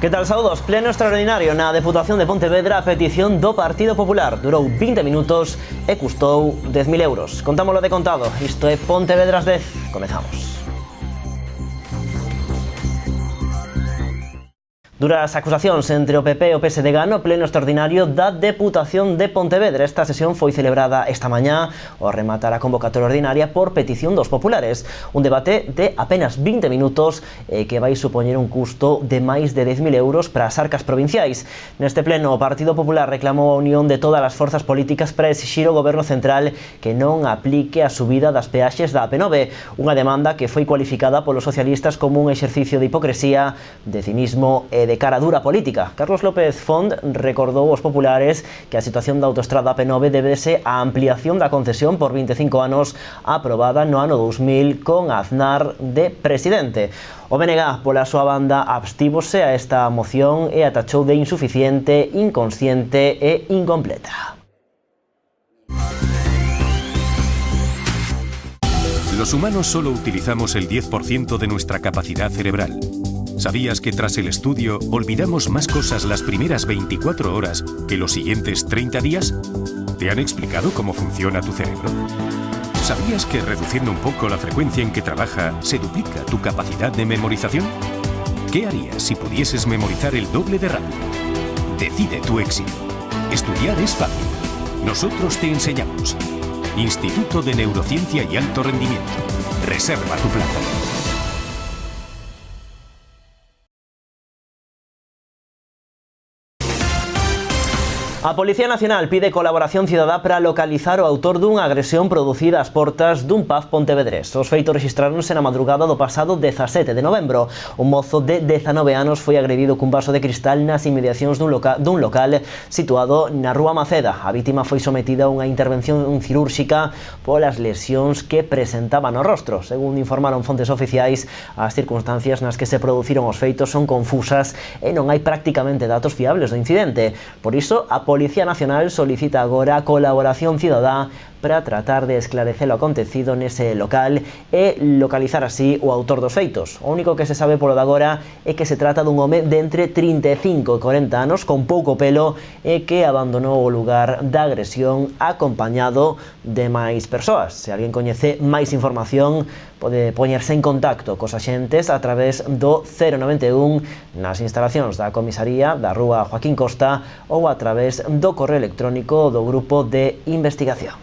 Que tal, saúdos? Pleno extraordinario na Deputación de Pontevedra a petición do Partido Popular. Durou 20 minutos e custou 10.000 euros. Contámoslo de contado. Isto é Pontevedras 10. Comezamos. Duras acusacións entre o PP e o PSDG no pleno extraordinario da Deputación de Pontevedra. Esta sesión foi celebrada esta mañá ao rematar a convocatoria ordinaria por petición dos populares. Un debate de apenas 20 minutos que vai supoñer un custo de máis de 10.000 euros para as arcas provinciais. Neste pleno, o Partido Popular reclamou a unión de todas as forzas políticas para exixir ao Goberno Central que non aplique a subida das peaxes da AP9, unha demanda que foi cualificada polos socialistas como un exercicio de hipocresía, de cinismo e de cara dura política. Carlos López Font recordou aos populares que a situación da autoestrada AP9 débese á ampliación da concesión por 25 anos aprobada no ano 2000 con Aznar de presidente. O BNG, pola súa banda, abstívose a esta moción e a tachou de insuficiente, inconsciente e incompleta. Los humanos solo utilizamos el 10% de nuestra capacidad cerebral. ¿Sabías que tras el estudio olvidamos más cosas las primeras 24 horas que los siguientes 30 días? ¿Te han explicado cómo funciona tu cerebro? ¿Sabías que reduciendo un poco la frecuencia en que trabaja se duplica tu capacidad de memorización? ¿Qué harías si pudieses memorizar el doble de rápido? Decide tu éxito. Estudiar es fácil. Nosotros te enseñamos. Instituto de Neurociencia y Alto Rendimiento. Reserva tu plaza. A Policía Nacional pide colaboración cidadá para localizar o autor dunha agresión producida ás portas dun pub pontevedrés. Os feitos rexistráronse na madrugada do pasado 17 de novembro. Un mozo de 19 anos foi agredido cun vaso de cristal nas inmediacións dun local situado na Rúa Maceda. A vítima foi sometida a unha intervención cirúrxica polas lesións que presentaba no rostro. Segundo informaron fontes oficiais, as circunstancias nas que se produciron os feitos son confusas e non hai prácticamente datos fiables do incidente. Por iso, a Policía Nacional solicita agora a colaboración cidadá para tratar de esclarecer o acontecido nese local e localizar así o autor dos feitos. O único que se sabe polo de agora é que se trata dun home de entre 35 e 40 anos con pouco pelo e que abandonou o lugar da agresión acompañado de máis persoas. Se alguén coñece máis información, pode poñerse en contacto cos axentes a través do 091 nas instalacións da comisaría da Rúa Joaquín Costa ou a través do correo electrónico do grupo de investigación.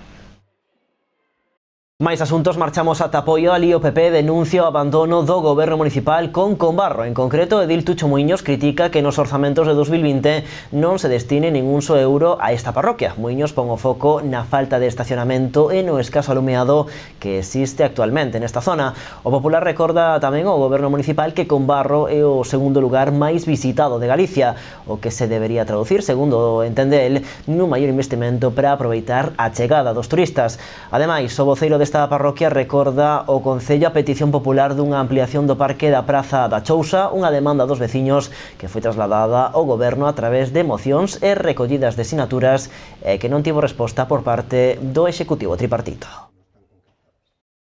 Máis asuntos, marchamos ata Poio. Ali o PP denuncia o abandono do goberno municipal con Combarro. En concreto, Edil Tucho Muiños critica que nos orzamentos de 2020 non se destine ningún só euro a esta parroquia. Muiños pon o foco na falta de estacionamento e no escaso alumeado que existe actualmente nesta zona. O Popular recorda tamén ao goberno municipal que Combarro é o segundo lugar máis visitado de Galicia, o que se debería traducir, segundo entende el, nun maior investimento para aproveitar a chegada dos turistas. Ademais, o voceiro desta parroquia recorda o Concello a petición popular dunha ampliación do parque da Praza da Chousa, unha demanda dos veciños que foi trasladada ao goberno a través de mocións e recollidas de sinaturas que non tivo resposta por parte do Executivo tripartito.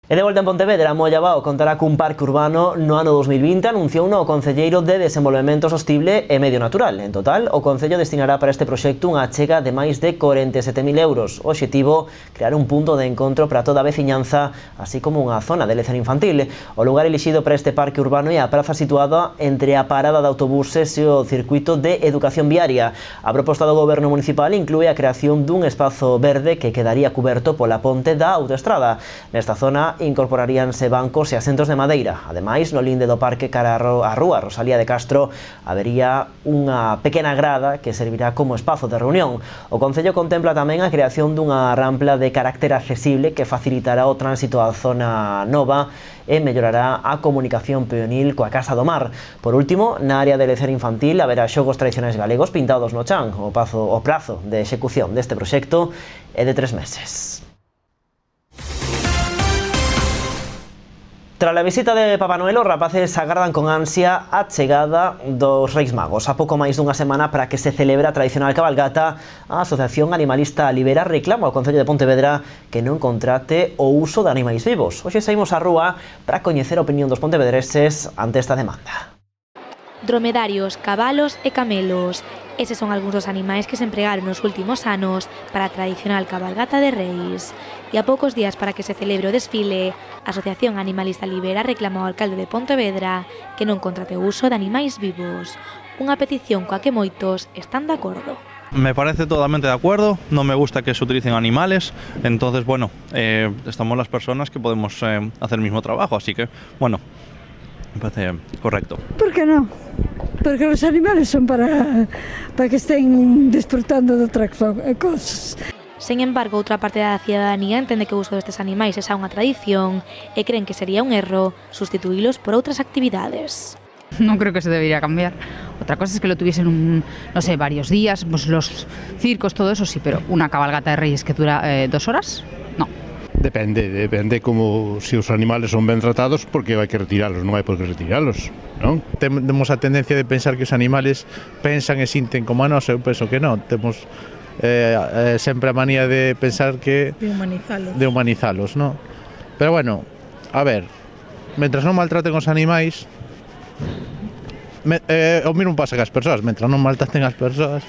E de volta en Pontevedra, Mollabao contará cun parque urbano no ano 2020, anunciou o Concelleiro de Desenvolvemento Sostible e Medio Natural. En total, o Concello destinará para este proxecto unha achega de máis de 47.000 euros. O obxectivo, crear un punto de encontro para toda a veciñanza, así como unha zona de lecer infantil. O lugar elixido para este parque urbano é a praza situada entre a parada de autobuses e o circuito de educación viaria. A proposta do Goberno Municipal inclúe a creación dun espazo verde que quedaría cuberto pola ponte da autoestrada. Nesta zona incorporaríanse bancos e asentos de madeira. Ademais, no linde do parque cara a Rúa Rosalía de Castro habería unha pequena grada que servirá como espazo de reunión. O Concello contempla tamén a creación dunha rampla de carácter accesible que facilitará o tránsito á zona nova e mellorará a comunicación peonil coa Casa do Mar. Por último, na área de lecer infantil haberá xogos tradicionais galegos pintados no chan. O prazo de execución deste proxecto é de 3 meses. Tras a visita de Papá Noel, os rapaces agardan con ansia a chegada dos Reis Magos. A pouco máis dunha semana para que se celebre a tradicional cabalgata, a Asociación Animalista Libera reclama ao Concello de Pontevedra que non contrate o uso de animais vivos. Hoxe saímos á rúa para coñecer a opinión dos pontevedreses ante esta demanda. Dromedarios, cabalos e camelos. Eses son algúns dos animais que se empregaron nos últimos anos para a tradicional cabalgata de Reis. E a poucos días para que se celebre o desfile, a Asociación Animalista Libera reclama ao alcalde de Pontevedra que non contrate o uso de animais vivos. Unha petición coa que moitos están de acordo. Me parece totalmente de acuerdo, no me gusta que se utilicen animales, entonces bueno, estamos las personas que podemos hacer el mismo trabajo, así que bueno, me parece correcto. ¿Por qué no? Porque los animales son para que estén disfrutando de otras cosas. Sen embargo, outra parte da cidadanía entende que o uso destes animais é xa unha tradición e creen que sería un erro sustituílos por outras actividades. No creo que se debería cambiar. Otra cosa es que lo tuviesen, no sé, varios días, pues los circos, todo eso sí, pero una cabalgata de Reyes que dura 2 horas, no. Depende como se os animales son ben tratados, porque hai que retiralos, non hai por que retiralos, non? Temos a tendencia de pensar que os animales pensan e sinten como a nós, eu penso que non, temos sempre a manía de pensar que... De humanizalos, non? Pero bueno, a ver, mentras non maltraten os animais, o mismo pasa que as persoas, mentras non maltraten as persoas,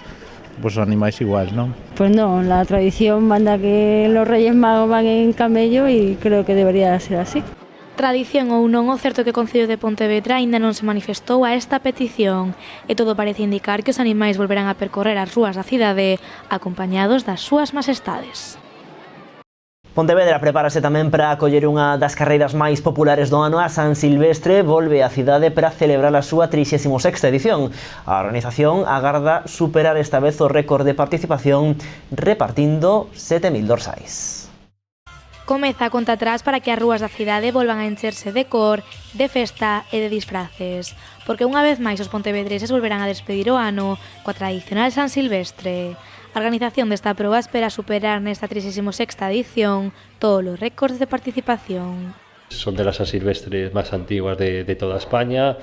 pues os animais igual, ¿no? Pues no, la tradición manda que los Reyes Magos van en camello y creo que debería ser así. Tradición ou non, o certo é que o Concello de Pontevedra aínda non se manifestou a esta petición e todo parece indicar que os animais volverán a percorrer as rúas da cidade acompañados das súas majestades. Pontevedra prepárase tamén para acoller unha das carreiras máis populares do ano. A San Silvestre volve á cidade para celebrar a súa 36ª edición. A organización agarda superar esta vez o récord de participación repartindo 7.000 dorsais. Comeza a conta atrás para que as rúas da cidade volvan a encherse de cor, de festa e de disfraces, porque unha vez máis os pontevedreses volverán a despedir o ano coa tradicional San Silvestre. A organización desta proba espera superar nesta 36ª edición todos os récords de participación. Son de las San Silvestres más antiguas de toda España,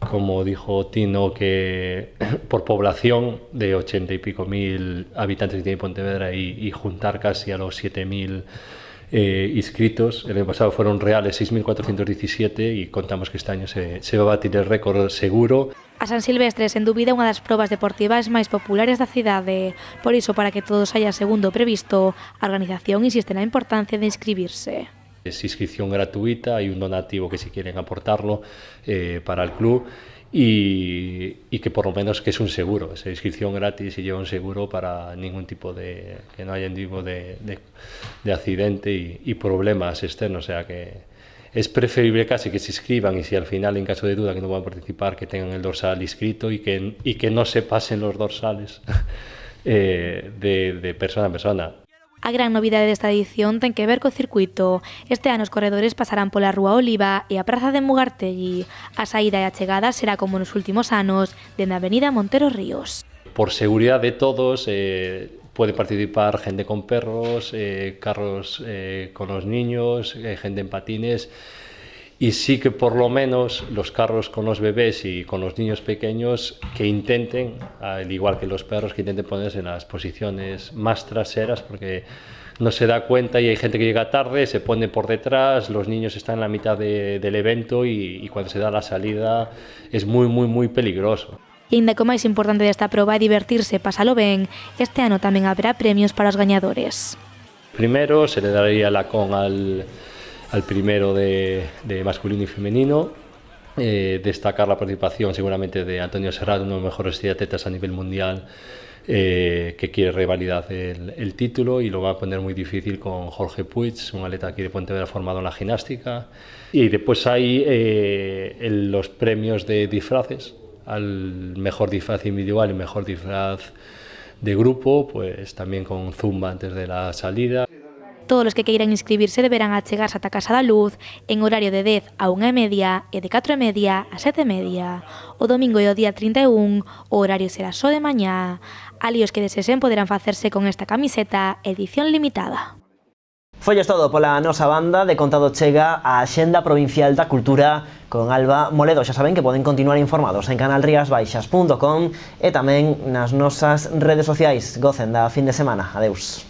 como dijo Tino, que por población de 80 y pico mil habitantes que tiene Pontevedra y juntar casi a los 7.000 inscritos. El año pasado fueron reales 6.417 y contamos que este año se va a batir el récord seguro. A San Silvestre, sen dúbida, unha das probas deportivas máis populares da cidade. Por iso, para que todo saia segundo o previsto, a organización insiste na importancia de inscribirse. Es inscripción gratuita, hay un donativo que si quieren aportarlo para el club y que por lo menos que es un seguro, es inscripción gratis y lleva un seguro para ningún tipo de, que no haya ningún tipo de accidente y problemas externos, o sea que es preferible casi que se inscriban y si al final, en caso de duda que no puedan participar, que tengan el dorsal inscrito y que no se pasen los dorsales de persona a persona. A gran novidade desta edición ten que ver co circuito. Este ano os corredores pasarán pola Rúa Oliva e a Praza de Mugartegui. A saída e a chegada será como nos últimos anos, dende a Avenida Montero Ríos. Por seguridad de todos, puede participar gente con perros, carros con los niños, gente en patines. Y sí que por lo menos los carros con los bebés y con los niños pequeños que intenten, al igual que los perros, que intenten ponerse en las posiciones más traseras porque no se da cuenta y hay gente que llega tarde, se pone por detrás, los niños están en la mitad del evento y cuando se da la salida es muy peligroso. E ainda que o máis importante desta proba é divertirse e pasalo ben, este ano tamén haberá premios para os gañadores. Primero se le daría la con al primero de masculino y femenino, destacar la participación seguramente de Antonio Serrat, uno de los mejores triatletas a nivel mundial, que quiere revalidar el título y lo va a poner muy difícil con Jorge Puig, un atleta aquí de Pontevedra formado en la gimnástica. Y después hay los premios de disfraces, al mejor disfraz individual y mejor disfraz de grupo, pues también con zumba antes de la salida. Todos os que queiran inscribirse deberán achegarse ata Casa da Luz en horario de 10 a 1:30 e de 4:30 a 7:30. O domingo e o día 31 o horario será só de mañá. Ali os que desesen poderán facerse con esta camiseta edición limitada. Folles todo pola nosa banda. De contado chega a Axenda Provincial da Cultura con Alba Moledo. Xa saben que poden continuar informados en canalriasbaixas.com e tamén nas nosas redes sociais. Gocen da fin de semana. Adeus.